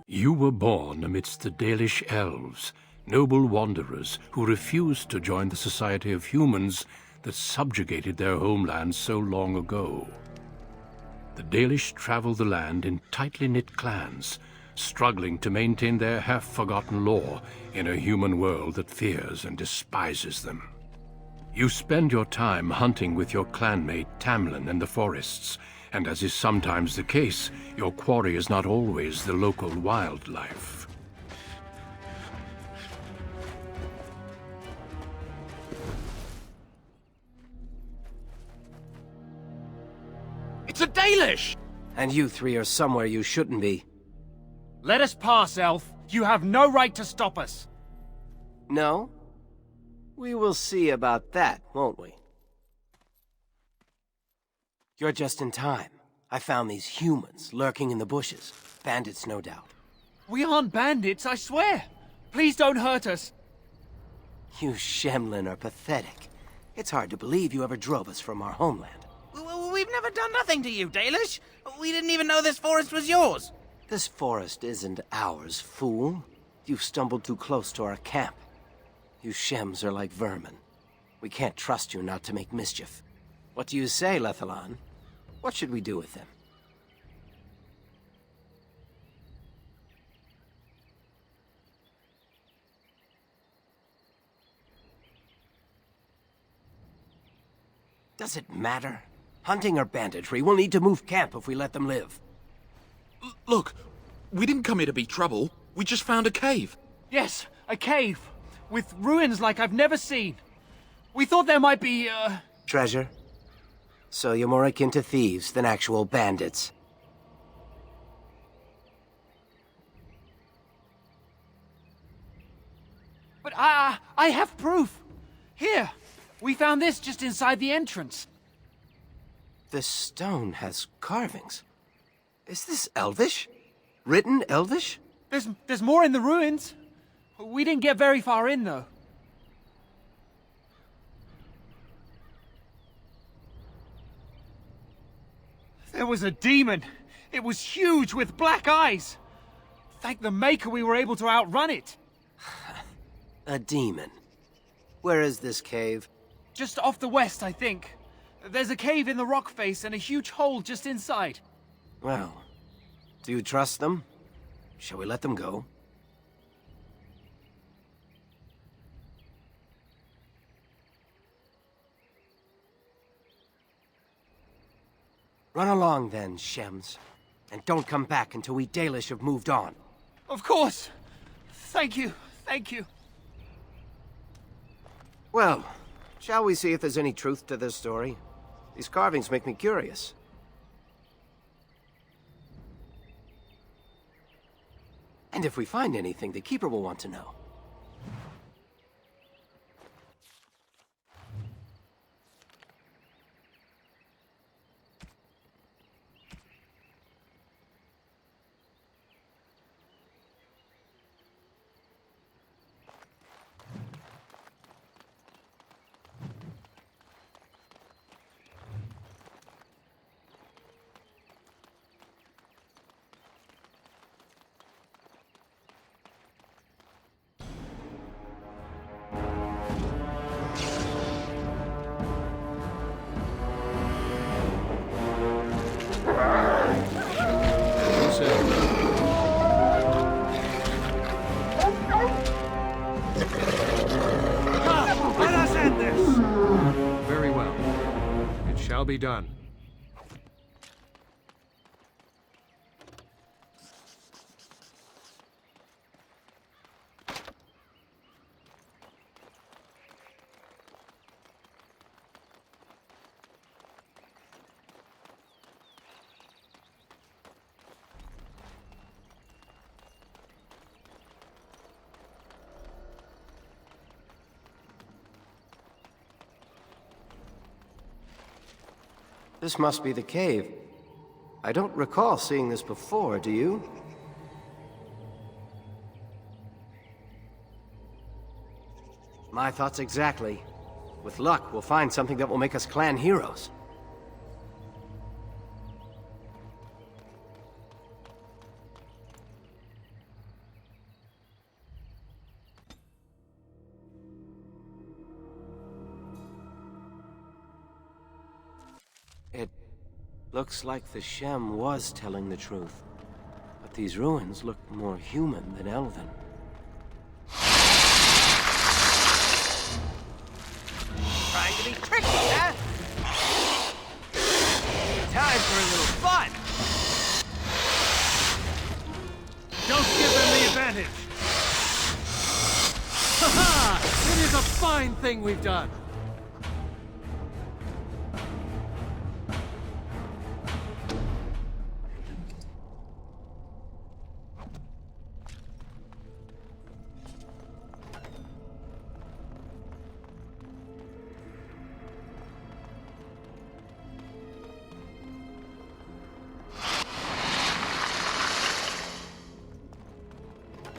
You were born amidst the Dalish elves, noble wanderers who refused to join the society of humans that subjugated their homeland so long ago. The Dalish travel the land in tightly knit clans, struggling to maintain their half-forgotten lore in a human world that fears and despises them. You spend your time hunting with your clanmate Tamlin in the forests, and as is sometimes the case, your quarry is not always the local wildlife. It's a Dalish! And you three are somewhere you shouldn't be. Let us pass, Elf. You have no right to stop us. No? We will see about that, won't we? You're just in time. I found these humans lurking in the bushes. Bandits, no doubt. We aren't bandits, I swear. Please don't hurt us. You Shemlin are pathetic. It's hard to believe you ever drove us from our homeland. We've never done nothing to you, Dalish. We didn't even know this forest was yours. This forest isn't ours, fool. You've stumbled too close to our camp. You Shems are like vermin. We can't trust you not to make mischief. What do you say, Lethalon? What should we do with them? Does it matter? Hunting or banditry, we'll need to move camp if we let them live. Look, we didn't come here to be trouble. We just found a cave. Yes, a cave. With ruins like I've never seen. We thought there might be, Treasure? So you're more akin to thieves than actual bandits. But I have proof. Here, we found this just inside the entrance. This stone has carvings. Is this Elvish? Written Elvish? There's more in the ruins. We didn't get very far in, though. There was a demon. It was huge with black eyes. Thank the Maker we were able to outrun it. A demon. Where is this cave? Just off the west, I think. There's a cave in the rock face and a huge hole just inside. Well, do you trust them? Shall we let them go? Run along then, Shems. And don't come back until we Dalish have moved on. Of course. Thank you. Thank you. Well, shall we see if there's any truth to this story? These carvings make me curious. And if we find anything, the Keeper will want to know. Let us end this! Very well. It shall be done. This must be the cave. I don't recall seeing this before, do you? My thoughts exactly. With luck, we'll find something that will make us clan heroes. It looks like the Shem was telling the truth. But these ruins look more human than elven. Trying to be tricky, huh? Time for a little fun. Don't give them the advantage! Ha-ha! It is a fine thing we've done!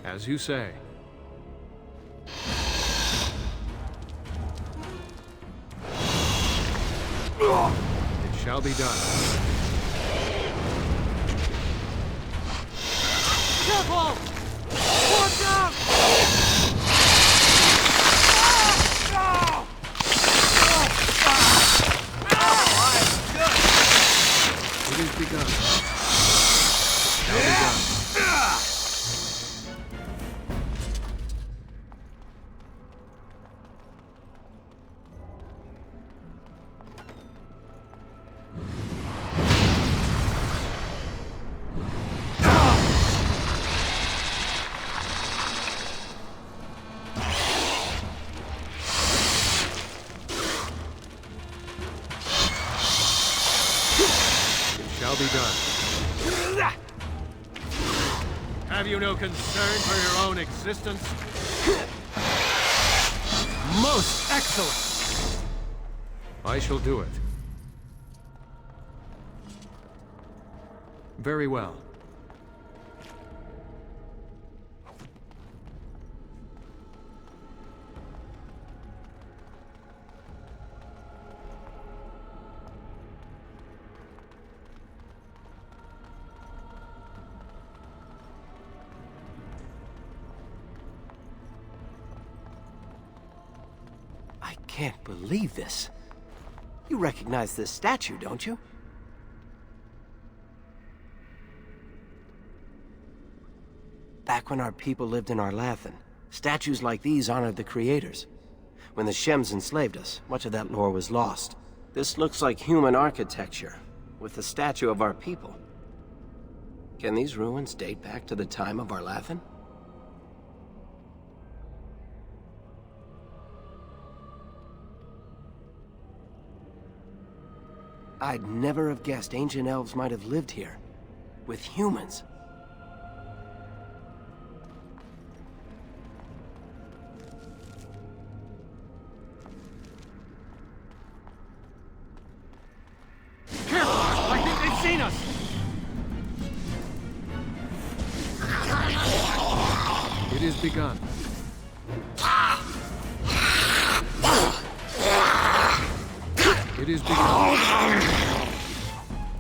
As you say. It shall be done. Careful! Watch out! It is begun. Shall be done. Shall be done. Have you no concern for your own existence? Most excellent! I shall do it. Very well. I can't believe this. You recognize this statue, don't you? Back when our people lived in Arlathan, statues like these honored the creators. When the Shems enslaved us, much of that lore was lost. This looks like human architecture, with the statue of our people. Can these ruins date back to the time of Arlathan? I'd never have guessed ancient elves might have lived here, with humans. Careful! I think they've seen us! It is begun. It is begun.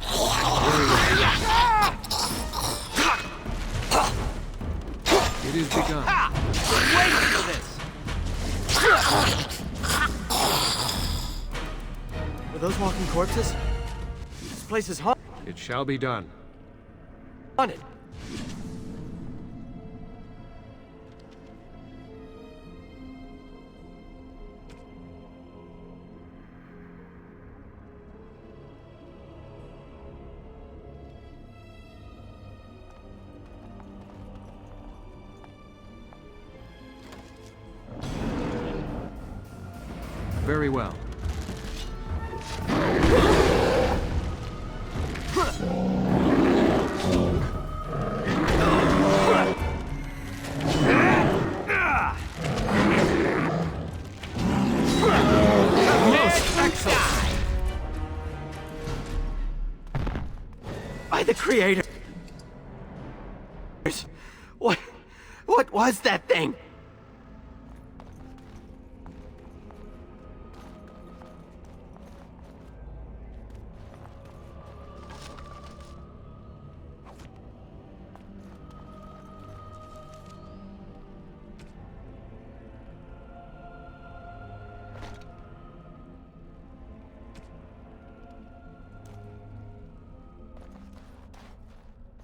Very well. It is begun. Been waiting for this. Are those walking corpses? This place is haunted. It shall be done. Very well. Most excellent! By the creators! What was that thing?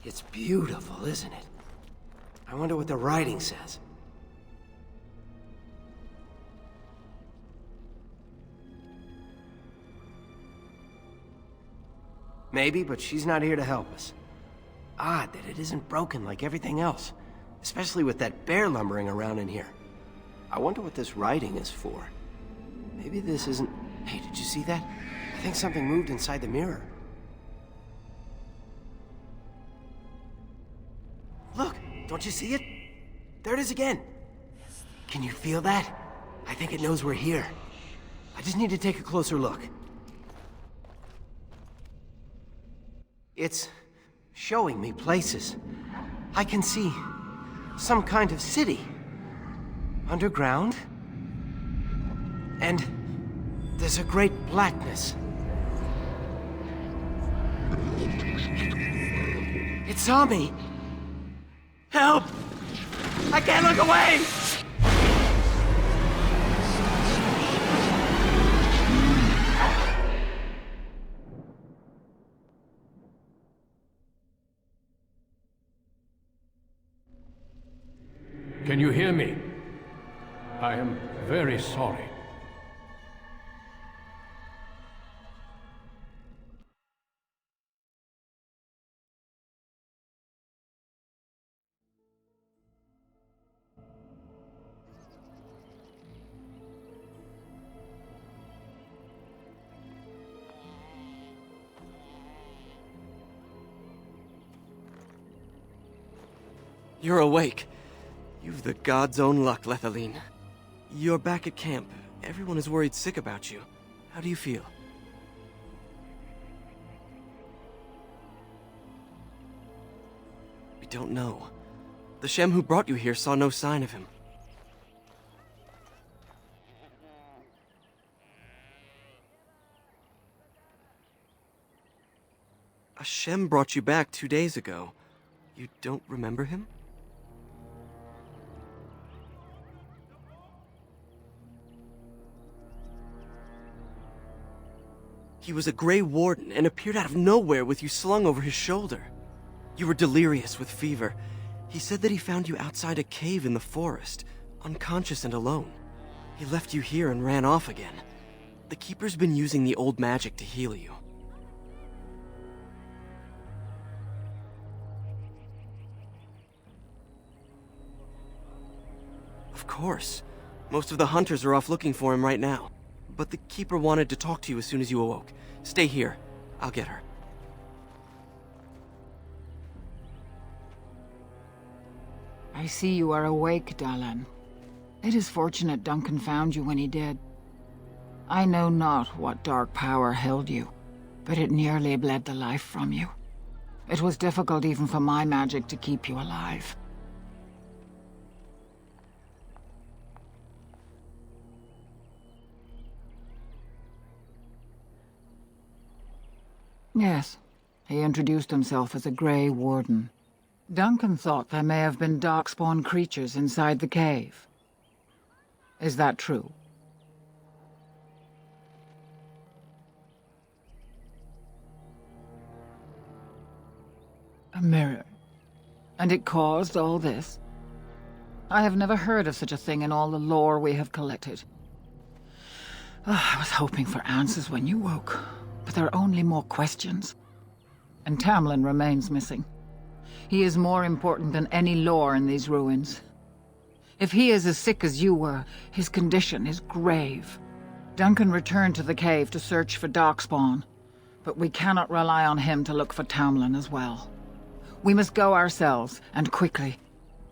It's beautiful, isn't it? I wonder what the writing says. Maybe, but she's not here to help us. Odd that it isn't broken like everything else. Especially with that bear lumbering around in here. I wonder what this writing is for. Maybe this isn't... Hey, did you see that? I think something moved inside the mirror. Look, don't you see it? There it is again. Can you feel that? I think it knows we're here. I just need to take a closer look. It's showing me places. I can see some kind of city. Underground. And there's a great blackness. It saw me. Help! I can't look away! Can you hear me? I am very sorry. You're awake. You've the god's own luck, Lethaline. You're back at camp. Everyone is worried sick about you. How do you feel? We don't know. The Shem who brought you here saw no sign of him. A Shem brought you back 2 days ago. You don't remember him? He was a Grey Warden and appeared out of nowhere with you slung over his shoulder. You were delirious with fever. He said that he found you outside a cave in the forest, unconscious and alone. He left you here and ran off again. The Keeper's been using the old magic to heal you. Of course. Most of the hunters are off looking for him right now. But the Keeper wanted to talk to you as soon as you awoke. Stay here. I'll get her. I see you are awake, Dalan. It is fortunate Duncan found you when he did. I know not what dark power held you, but it nearly bled the life from you. It was difficult even for my magic to keep you alive. Yes, he introduced himself as a Grey Warden. Duncan thought there may have been Darkspawn creatures inside the cave. Is that true? A mirror. And it caused all this? I have never heard of such a thing in all the lore we have collected. I was hoping for answers when you woke. But there are only more questions. And Tamlin remains missing. He is more important than any lore in these ruins. If he is as sick as you were, his condition is grave. Duncan returned to the cave to search for Darkspawn, but we cannot rely on him to look for Tamlin as well. We must go ourselves, and quickly.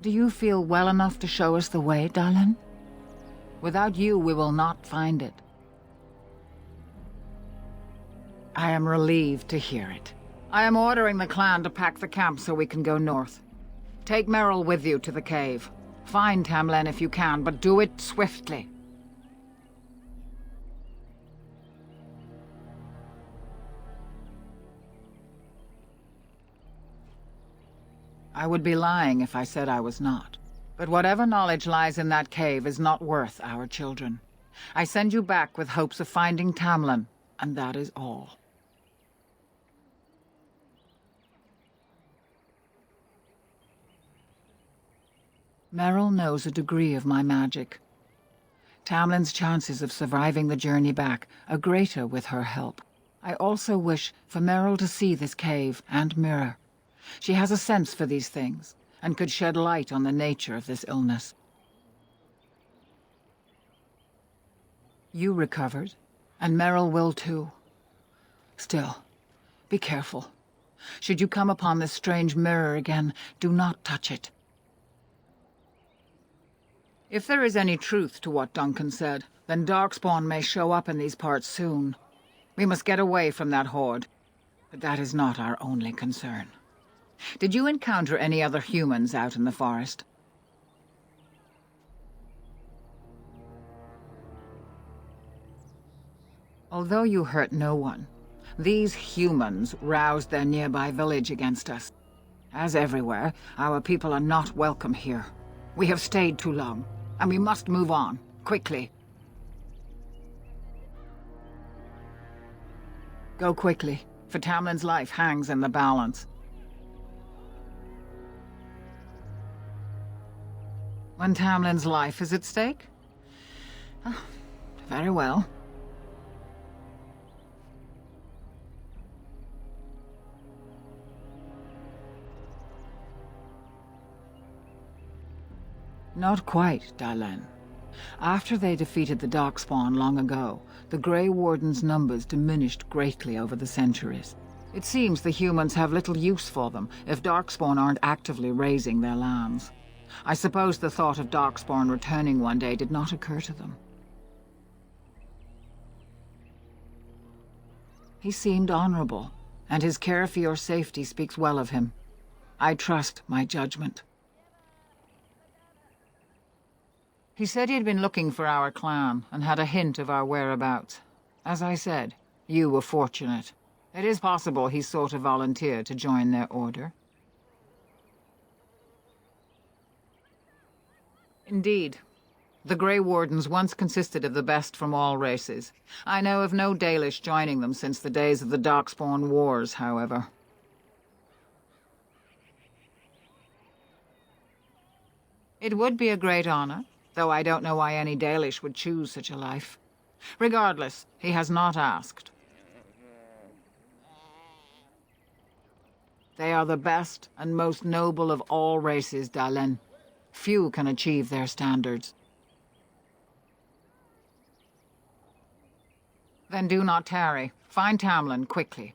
Do you feel well enough to show us the way, Dalan? Without you, we will not find it. I am relieved to hear it. I am ordering the clan to pack the camp so we can go north. Take Merrill with you to the cave. Find Tamlin if you can, but do it swiftly. I would be lying if I said I was not. But whatever knowledge lies in that cave is not worth our children. I send you back with hopes of finding Tamlin, and that is all. Merrill knows a degree of my magic. Tamlin's chances of surviving the journey back are greater with her help. I also wish for Merrill to see this cave and mirror. She has a sense for these things, and could shed light on the nature of this illness. You recovered, and Merrill will too. Still, be careful. Should you come upon this strange mirror again, do not touch it. If there is any truth to what Duncan said, then Darkspawn may show up in these parts soon. We must get away from that horde. But that is not our only concern. Did you encounter any other humans out in the forest? Although you hurt no one, these humans roused their nearby village against us. As everywhere, our people are not welcome here. We have stayed too long, and we must move on, quickly. Go quickly, for Tamlin's life hangs in the balance. When Tamlin's life is at stake? Oh, very well. Not quite, Dalish. After they defeated the Darkspawn long ago, the Grey Wardens' numbers diminished greatly over the centuries. It seems the humans have little use for them if Darkspawn aren't actively raising their lands. I suppose the thought of Darkspawn returning one day did not occur to them. He seemed honorable, and his care for your safety speaks well of him. I trust my judgment. He said he had been looking for our clan, and had a hint of our whereabouts. As I said, you were fortunate. It is possible he sought a volunteer to join their order. Indeed. The Grey Wardens once consisted of the best from all races. I know of no Dalish joining them since the days of the Darkspawn Wars, however. It would be a great honor, though I don't know why any Dalish would choose such a life. Regardless, he has not asked. They are the best and most noble of all races, Dalish. Few can achieve their standards. Then do not tarry. Find Tamlin quickly.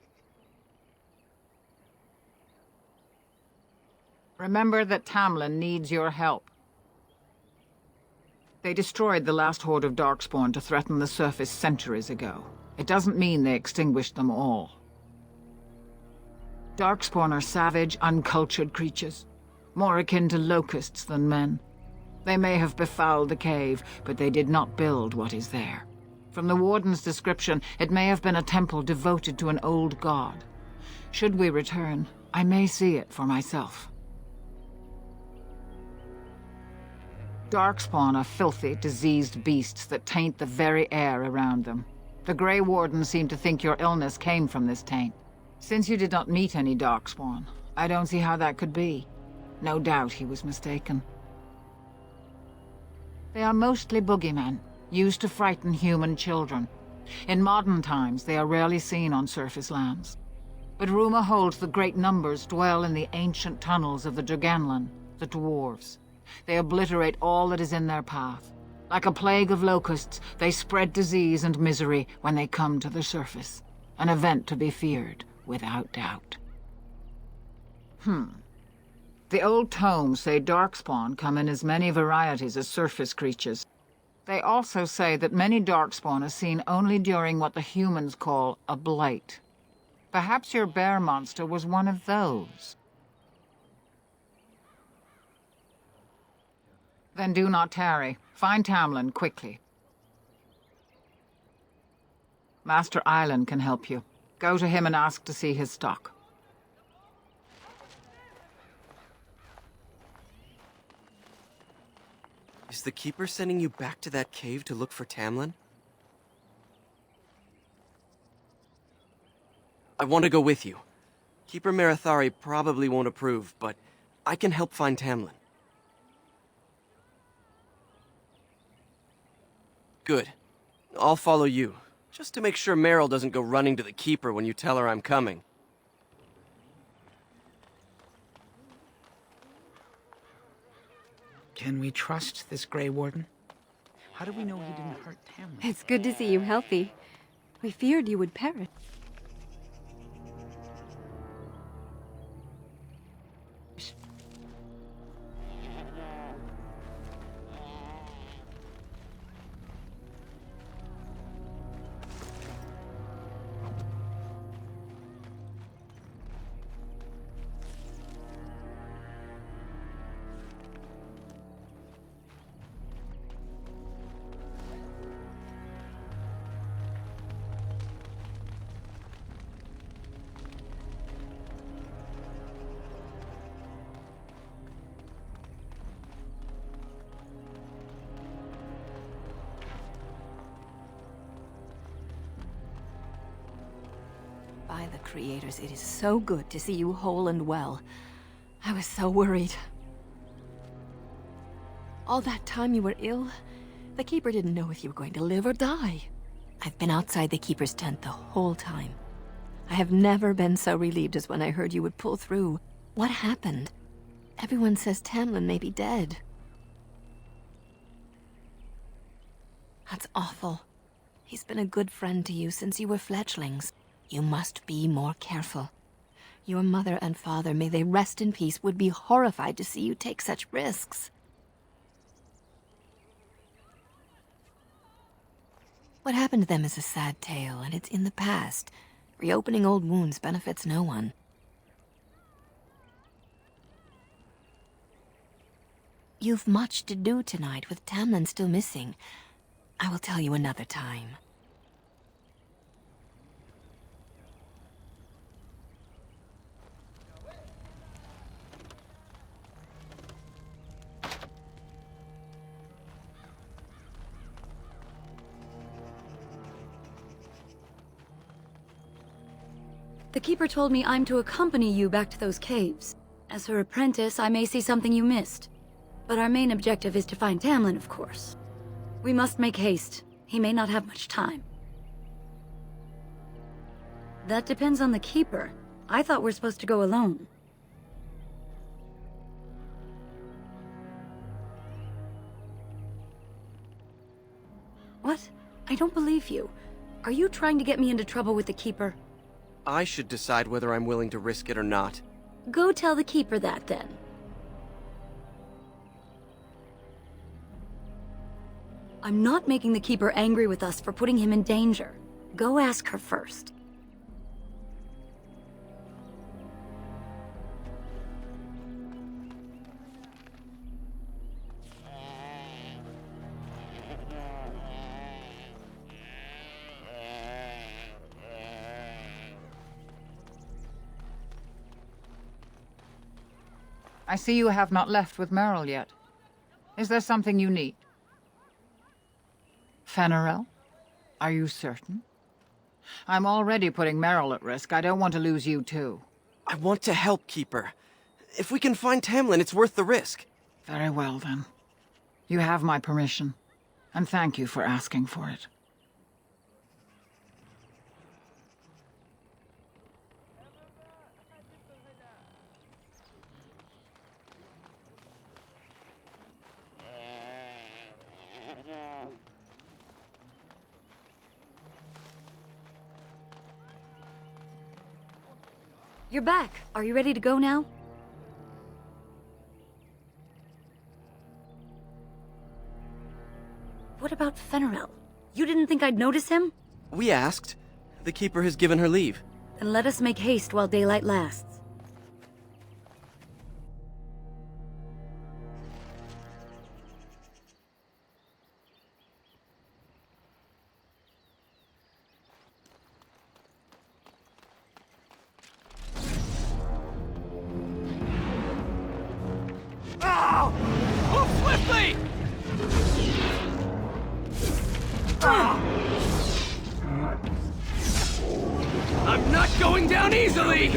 Remember that Tamlin needs your help. They destroyed the last horde of Darkspawn to threaten the surface centuries ago. It doesn't mean they extinguished them all. Darkspawn are savage, uncultured creatures, more akin to locusts than men. They may have befouled the cave, but they did not build what is there. From the Warden's description, it may have been a temple devoted to an old god. Should we return, I may see it for myself. Darkspawn are filthy, diseased beasts that taint the very air around them. The Grey Wardens seem to think your illness came from this taint. Since you did not meet any Darkspawn, I don't see how that could be. No doubt he was mistaken. They are mostly boogeymen, used to frighten human children. In modern times, they are rarely seen on surface lands. But rumor holds that great numbers dwell in the ancient tunnels of the Draganlan, the dwarves. They obliterate all that is in their path. Like a plague of locusts, they spread disease and misery when they come to the surface. An event to be feared, without doubt. The old tomes say Darkspawn come in as many varieties as surface creatures. They also say that many Darkspawn are seen only during what the humans call a blight. Perhaps your bear monster was one of those. Then do not tarry. Find Tamlin quickly. Master Island can help you. Go to him and ask to see his stock. Is the Keeper sending you back to that cave to look for Tamlin? I want to go with you. Keeper Marathari probably won't approve, but I can help find Tamlin. Good. I'll follow you, just to make sure Meryl doesn't go running to the Keeper when you tell her I'm coming. Can we trust this Grey Warden? How do we know he didn't hurt Tamlin? It's good to see you healthy. We feared you would perish. By the creators, it is so good to see you whole and well. I was so worried. All that time you were ill, the Keeper didn't know if you were going to live or die. I've been outside the Keeper's tent the whole time. I have never been so relieved as when I heard you would pull through. What happened? Everyone says Tamlin may be dead. That's awful. He's been a good friend to you since you were fledglings. You must be more careful. Your mother and father, may they rest in peace, would be horrified to see you take such risks. What happened to them is a sad tale, and it's in the past. Reopening old wounds benefits no one. You've much to do tonight with Tamlin still missing. I will tell you another time. The Keeper told me I'm to accompany you back to those caves. As her apprentice, I may see something you missed. But our main objective is to find Tamlin, of course. We must make haste. He may not have much time. That depends on the Keeper. I thought we're supposed to go alone. What? I don't believe you. Are you trying to get me into trouble with the Keeper? I should decide whether I'm willing to risk it or not. Go tell the Keeper that, then. I'm not making the Keeper angry with us for putting him in danger. Go ask her first. I see you have not left with Meryl yet. Is there something you need? Ferelden? Are you certain? I'm already putting Meryl at risk. I don't want to lose you too. I want to help, Keeper. If we can find Tamlin, it's worth the risk. Very well, then. You have my permission. And thank you for asking for it. You're back. Are you ready to go now? What about Ferelden? You didn't think I'd notice him? We asked. The Keeper has given her leave. Then let us make haste while daylight lasts. I'm not going down easily!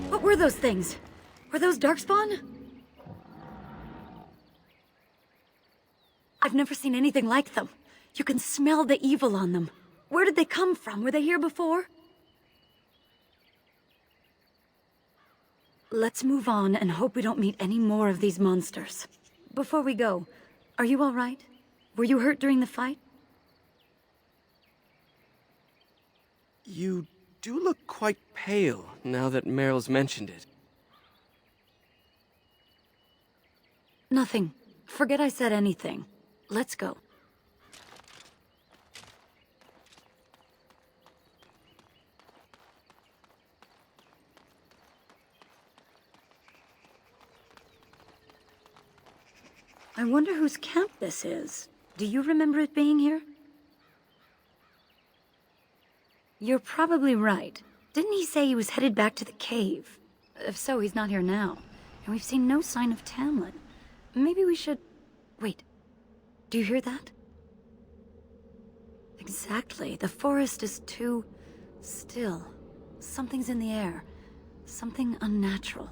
What were those things? Were those Darkspawn? I've never seen anything like them. You can smell the evil on them. Where did they come from? Were they here before? Let's move on and hope we don't meet any more of these monsters. Before we go, are you all right? Were you hurt during the fight? You do look quite pale now that Meryl's mentioned it. Nothing. Forget I said anything. Let's go. I wonder whose camp this is. Do you remember it being here? You're probably right. Didn't he say he was headed back to the cave? If so, he's not here now. And we've seen no sign of Tamlin. Maybe we should... Wait. Do you hear that? Exactly. The forest is too... still. Something's in the air. Something unnatural.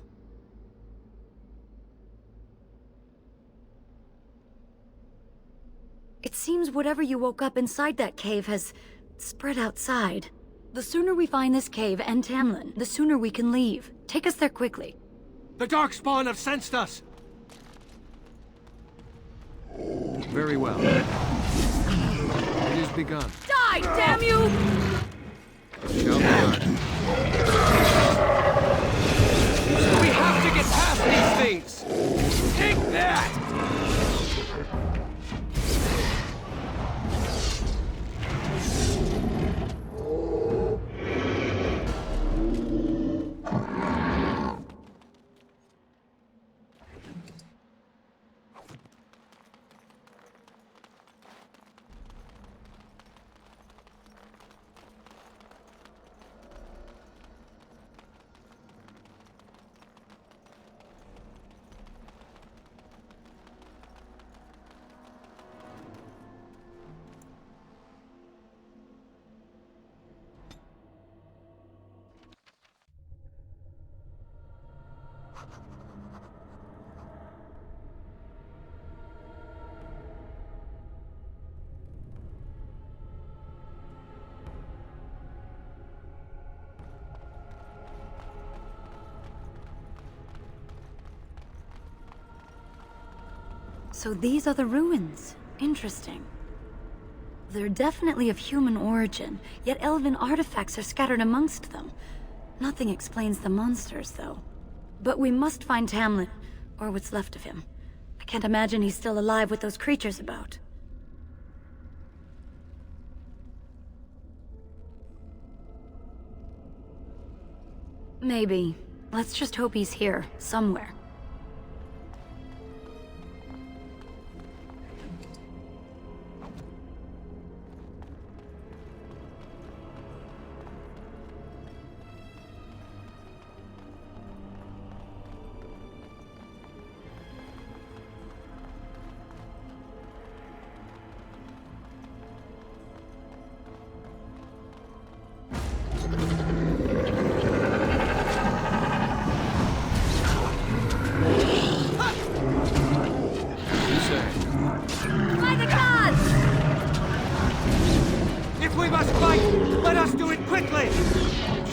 It seems whatever you woke up inside that cave has spread outside. The sooner we find this cave and Tamlin, the sooner we can leave. Take us there quickly. The Darkspawn have sensed us! Very well. It is begun. Die, damn you! Shall be done. We have to get past these things! Take that! So these are the ruins. Interesting. They're definitely of human origin, yet elven artifacts are scattered amongst them. Nothing explains the monsters, though. But we must find Tamlin, or what's left of him. I can't imagine he's still alive with those creatures about. Maybe. Let's just hope he's here, somewhere.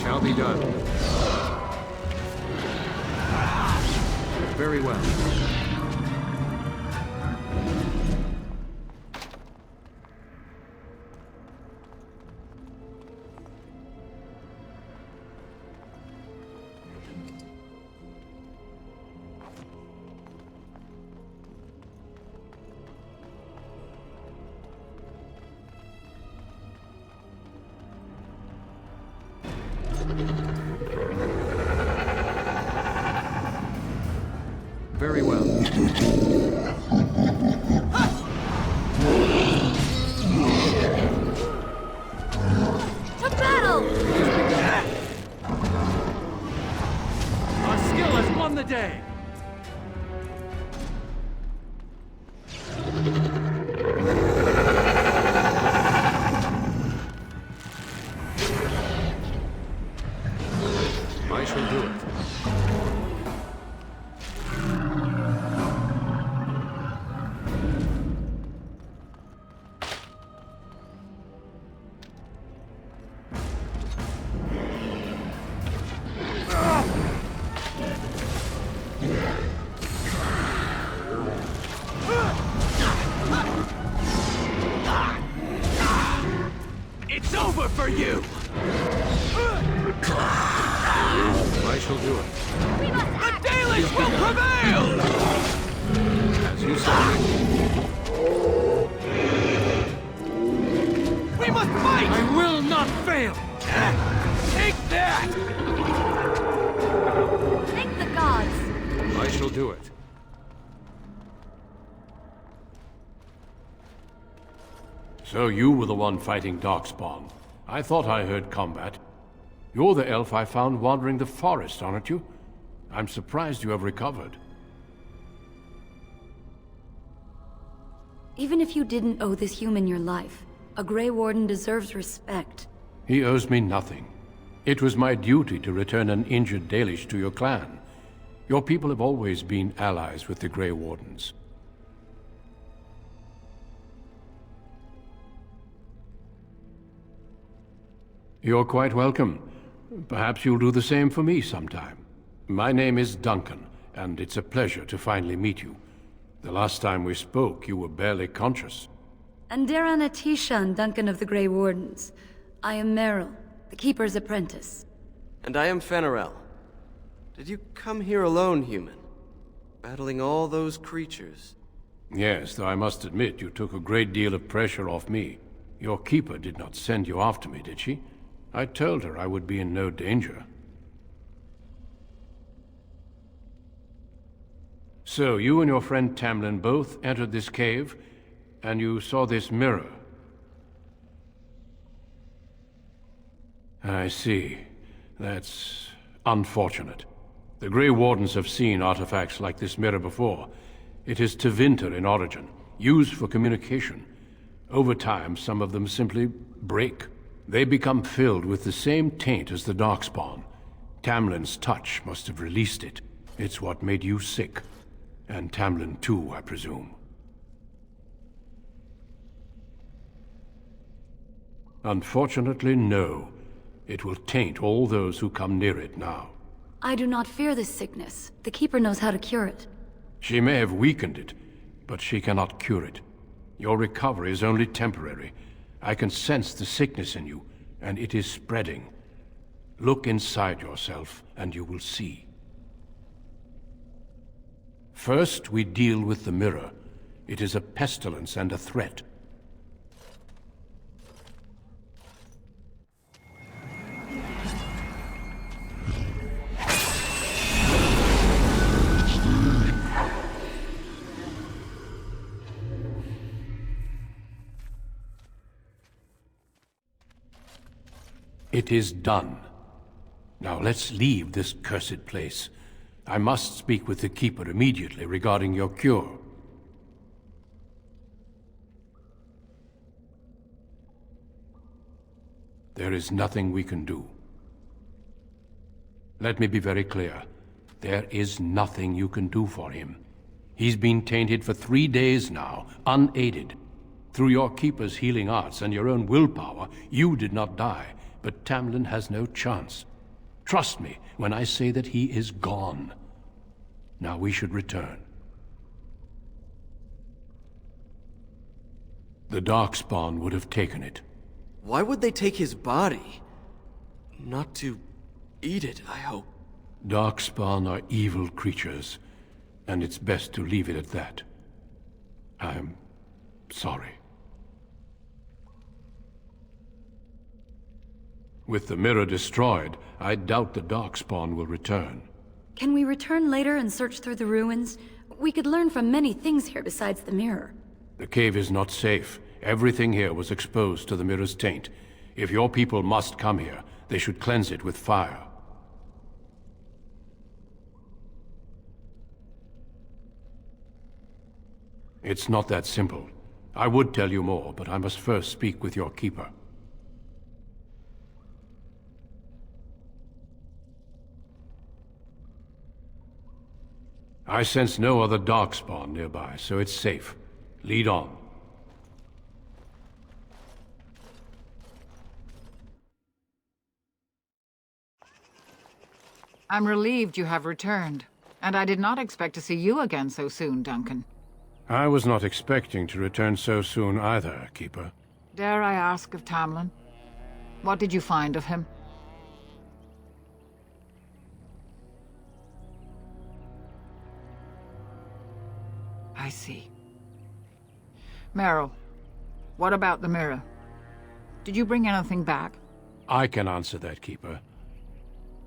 Shall be done. Very well. Very well. To battle! Our skill has won the day! I shall do it. I shall do it. The Dalish will prevail! As you say. We must fight! I will not fail! Take that! Thank the gods. I shall do it. So you were the one fighting Darkspawn. I thought I heard combat. You're the elf I found wandering the forest, aren't you? I'm surprised you have recovered. Even if you didn't owe this human your life, a Grey Warden deserves respect. He owes me nothing. It was my duty to return an injured Dalish to your clan. Your people have always been allies with the Grey Wardens. You're quite welcome. Perhaps you'll do the same for me sometime. My name is Duncan, and it's a pleasure to finally meet you. The last time we spoke, you were barely conscious. Andaran Atishan, Duncan of the Grey Wardens. I am Meryl, the Keeper's apprentice. And I am Ferelden. Did you come here alone, human? Battling all those creatures? Yes, though I must admit you took a great deal of pressure off me. Your keeper did not send you after me, did she? I told her I would be in no danger. So, you and your friend Tamlin both entered this cave, and you saw this mirror. I see. That's unfortunate. The Grey Wardens have seen artifacts like this mirror before. It is Tevinter in origin, used for communication. Over time, some of them simply break. They become filled with the same taint as the Darkspawn. Tamlin's touch must have released it. It's what made you sick. And Tamlin too, I presume. Unfortunately, no. It will taint all those who come near it now. I do not fear this sickness. The Keeper knows how to cure it. She may have weakened it, but she cannot cure it. Your recovery is only temporary. I can sense the sickness in you, and it is spreading. Look inside yourself, and you will see. First, we deal with the mirror. It is a pestilence and a threat. It is done. Now let's leave this cursed place. I must speak with the Keeper immediately regarding your cure. There is nothing we can do. Let me be very clear. There is nothing you can do for him. He's been tainted for 3 days now, unaided. Through your Keeper's healing arts and your own willpower, you did not die. But Tamlin has no chance. Trust me when I say that he is gone. Now we should return. The Darkspawn would have taken it. Why would they take his body? Not to eat it, I hope. Darkspawn are evil creatures, and it's best to leave it at that. I'm sorry. With the mirror destroyed, I doubt the Darkspawn will return. Can we return later and search through the ruins? We could learn from many things here besides the mirror. The cave is not safe. Everything here was exposed to the mirror's taint. If your people must come here, they should cleanse it with fire. It's not that simple. I would tell you more, but I must first speak with your Keeper. I sense no other Darkspawn nearby, so it's safe. Lead on. I'm relieved you have returned, and I did not expect to see you again so soon, Duncan. I was not expecting to return so soon either, Keeper. Dare I ask of Tamlin? What did you find of him? I see. Meryl, what about the mirror? Did you bring anything back? I can answer that, Keeper.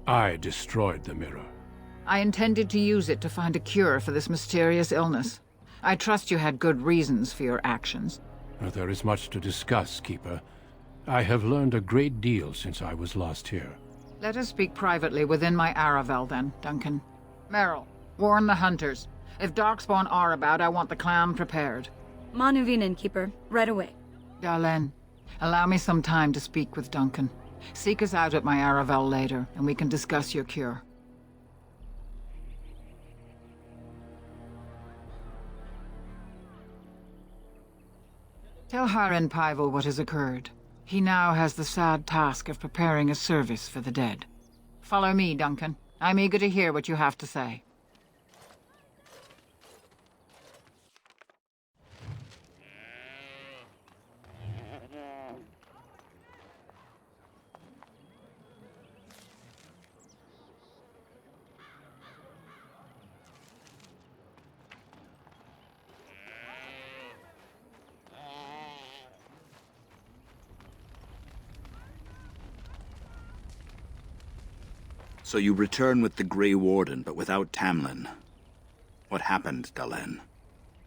I destroyed the mirror. I intended to use it to find a cure for this mysterious illness. I trust you had good reasons for your actions. There is much to discuss, Keeper. I have learned a great deal since I was last here. Let us speak privately within my Aravel, then, Duncan. Meryl, warn the hunters. If Darkspawn are about, I want the clan prepared. Manuvinen, Keeper. Right away. Darlene, allow me some time to speak with Duncan. Seek us out at my Aravel later, and we can discuss your cure. Tell Haren Pyvel what has occurred. He now has the sad task of preparing a service for the dead. Follow me, Duncan. I'm eager to hear what you have to say. So you return with the Grey Warden, but without Tamlin. What happened, Dalish?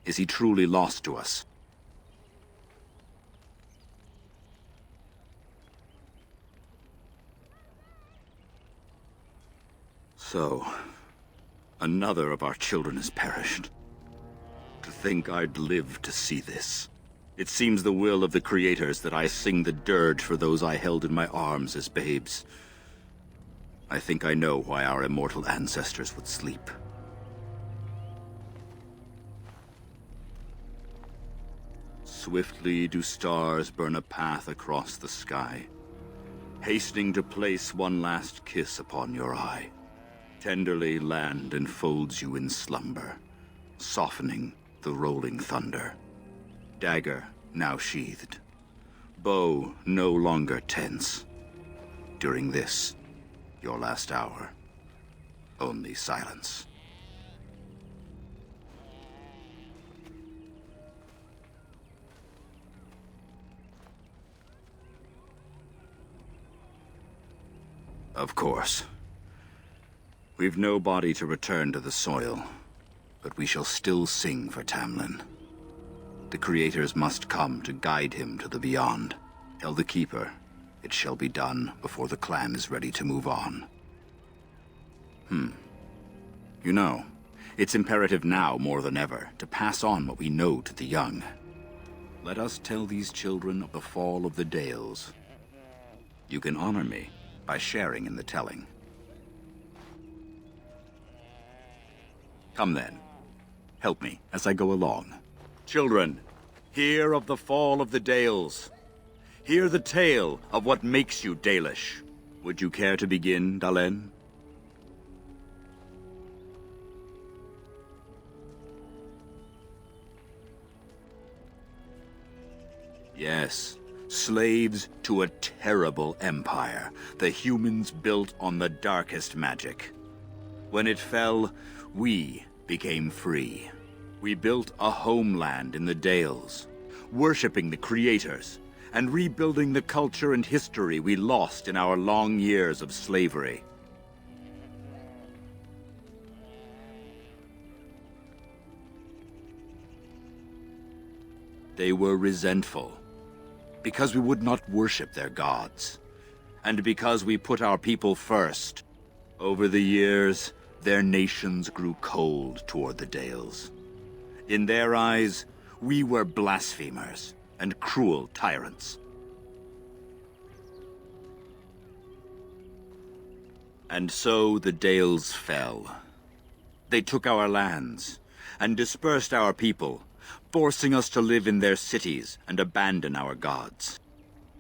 Is he truly lost to us? So, another of our children has perished. To think I'd live to see this. It seems the will of the creators that I sing the dirge for those I held in my arms as babes. I think I know why our immortal ancestors would sleep. Swiftly do stars burn a path across the sky, hastening to place one last kiss upon your eye. Tenderly land enfolds you in slumber, softening the rolling thunder. Dagger now sheathed, bow no longer tense. During this, your last hour, only silence. Of course. We've no body to return to the soil, but we shall still sing for Tamlin. The creators must come to guide him to the beyond. Tell the Keeper it shall be done before the clan is ready to move on. You know, it's imperative now more than ever to pass on what we know to the young. Let us tell these children of the fall of the Dales. You can honor me by sharing in the telling. Come then, help me as I go along. Children, hear of the fall of the Dales. Hear the tale of what makes you Dalish. Would you care to begin, Dalish? Yes, slaves to a terrible empire the humans built on the darkest magic. When it fell, we became free. We built a homeland in the Dales, worshipping the creators, and rebuilding the culture and history we lost in our long years of slavery. They were resentful, because we would not worship their gods, and because we put our people first. Over the years, their nations grew cold toward the Dales. In their eyes, we were blasphemers and cruel tyrants. And so the Dales fell. They took our lands and dispersed our people, forcing us to live in their cities and abandon our gods.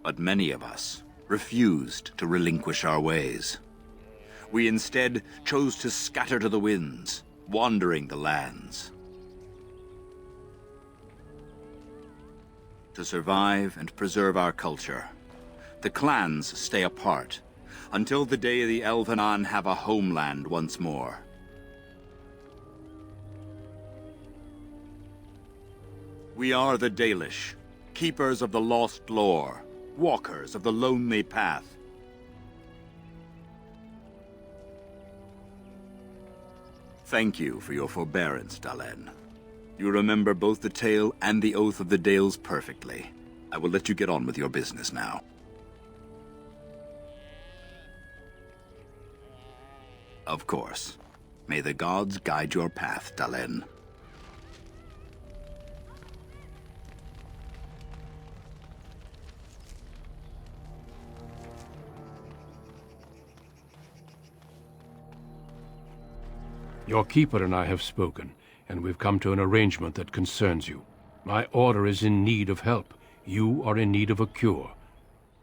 But many of us refused to relinquish our ways. We instead chose to scatter to the winds, wandering the lands. To survive and preserve our culture, The clans stay apart, until the day the Elvenon have a homeland once more. We are the Dalish, keepers of the lost lore, walkers of the lonely path. Thank you for your forbearance, Dalen. You remember both the tale and the Oath of the Dales perfectly. I will let you get on with your business now. Of course. May the gods guide your path, Dalen. Your keeper and I have spoken, and we've come to an arrangement that concerns you. My order is in need of help. You are in need of a cure.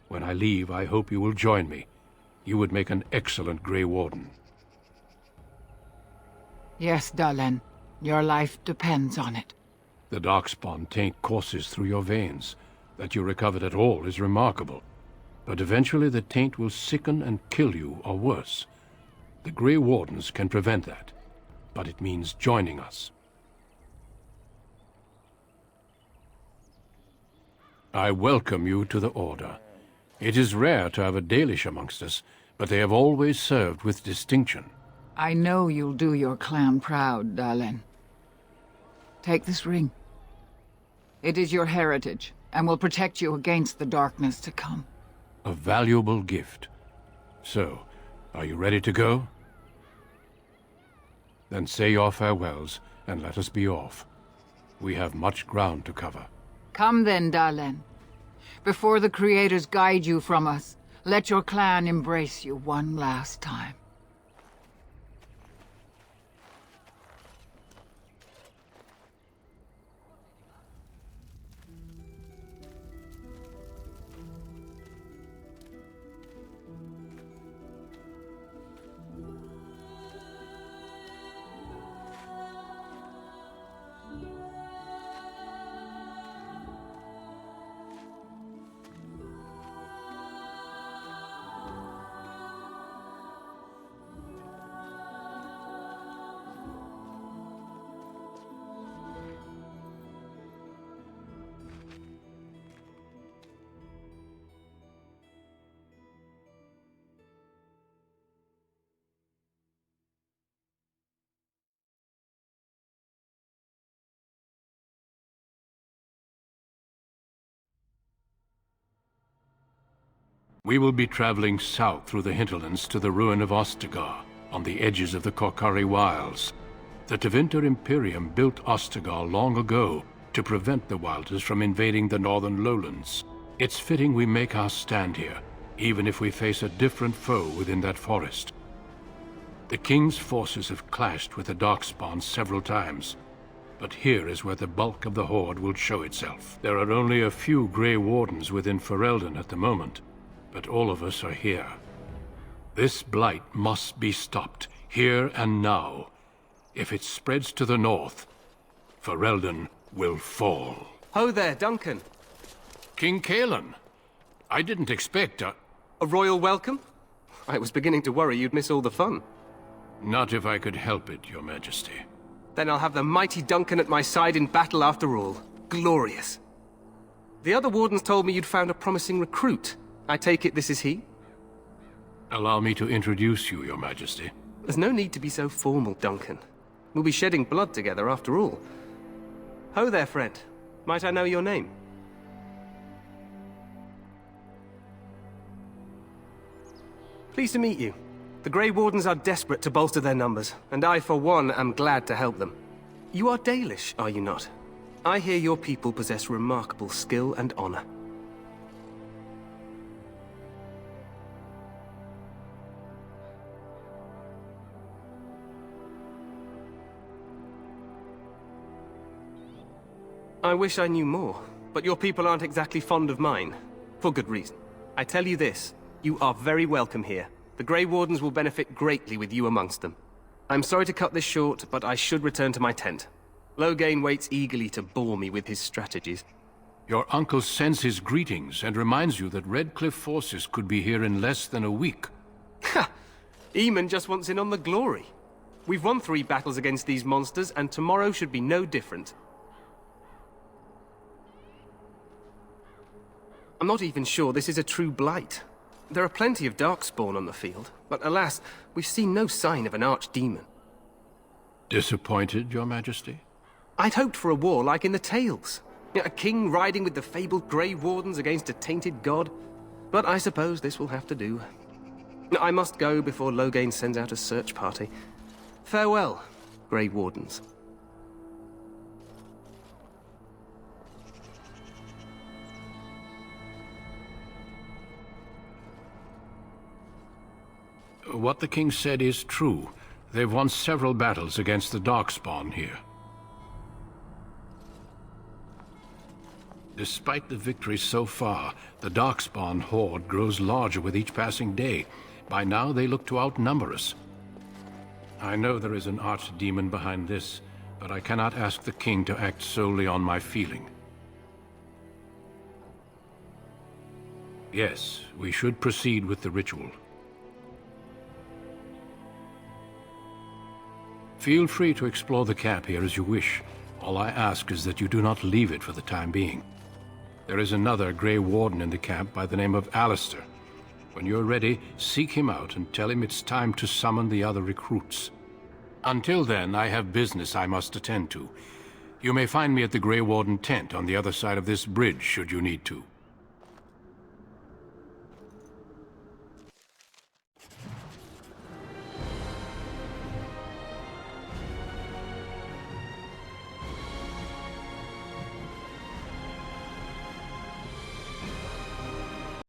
When I leave, I hope you will join me. You would make an excellent Grey Warden. Yes, Dalen. Your life depends on it. The Darkspawn taint courses through your veins. That you recovered at all is remarkable. But eventually the taint will sicken and kill you, or worse. The Grey Wardens can prevent that. But it means joining us. I welcome you to the Order. It is rare to have a Dalish amongst us, but they have always served with distinction. I know you'll do your clan proud, Dalen. Take this ring. It is your heritage, and will protect you against the darkness to come. A valuable gift. So, are you ready to go? Then say your farewells, and let us be off. We have much ground to cover. Come then, Dalen. Before the Creators guide you from us, let your clan embrace you one last time. We will be traveling south through the hinterlands to the ruin of Ostagar, on the edges of the Korkari Wilds. The Tevinter Imperium built Ostagar long ago to prevent the Wilders from invading the northern lowlands. It's fitting we make our stand here, even if we face a different foe within that forest. The King's forces have clashed with the Darkspawn several times, but here is where the bulk of the Horde will show itself. There are only a few Grey Wardens within Ferelden at the moment, but all of us are here. This blight must be stopped, here and now. If it spreads to the north, Ferelden will fall. Ho there, Duncan. King Kalen. I didn't expect a royal welcome? I was beginning to worry you'd miss all the fun. Not if I could help it, Your Majesty. Then I'll have the mighty Duncan at my side in battle after all. Glorious. The other wardens told me you'd found a promising recruit. I take it this is he? Allow me to introduce you, Your Majesty. There's no need to be so formal, Duncan. We'll be shedding blood together after all. Ho there, friend. Might I know your name? Pleased to meet you. The Grey Wardens are desperate to bolster their numbers, and I, for one, am glad to help them. You are Dalish, are you not? I hear your people possess remarkable skill and honor. I wish I knew more, but your people aren't exactly fond of mine. For good reason. I tell you this, you are very welcome here. The Grey Wardens will benefit greatly with you amongst them. I'm sorry to cut this short, but I should return to my tent. Loghain waits eagerly to bore me with his strategies. Your uncle sends his greetings and reminds you that Redcliffe forces could be here in less than a week. Ha! Eamon just wants in on the glory. We've won 3 battles against these monsters, and tomorrow should be no different. I'm not even sure this is a true blight. There are plenty of Darkspawn on the field, but alas, we've seen no sign of an Archdemon. Disappointed, Your Majesty? I'd hoped for a war like in the tales. A king riding with the fabled Grey Wardens against a tainted god. But I suppose this will have to do. I must go before Loghain sends out a search party. Farewell, Grey Wardens. What the king said is true. They've won several battles against the Darkspawn here. Despite the victories so far, the Darkspawn horde grows larger with each passing day. By now, they look to outnumber us. I know there is an archdemon behind this, but I cannot ask the king to act solely on my feeling. Yes, we should proceed with the ritual. Feel free to explore the camp here as you wish. All I ask is that you do not leave it for the time being. There is another Grey Warden in the camp by the name of Alistair. When you're ready, seek him out and tell him it's time to summon the other recruits. Until then, I have business I must attend to. You may find me at the Grey Warden tent on the other side of this bridge, should you need to.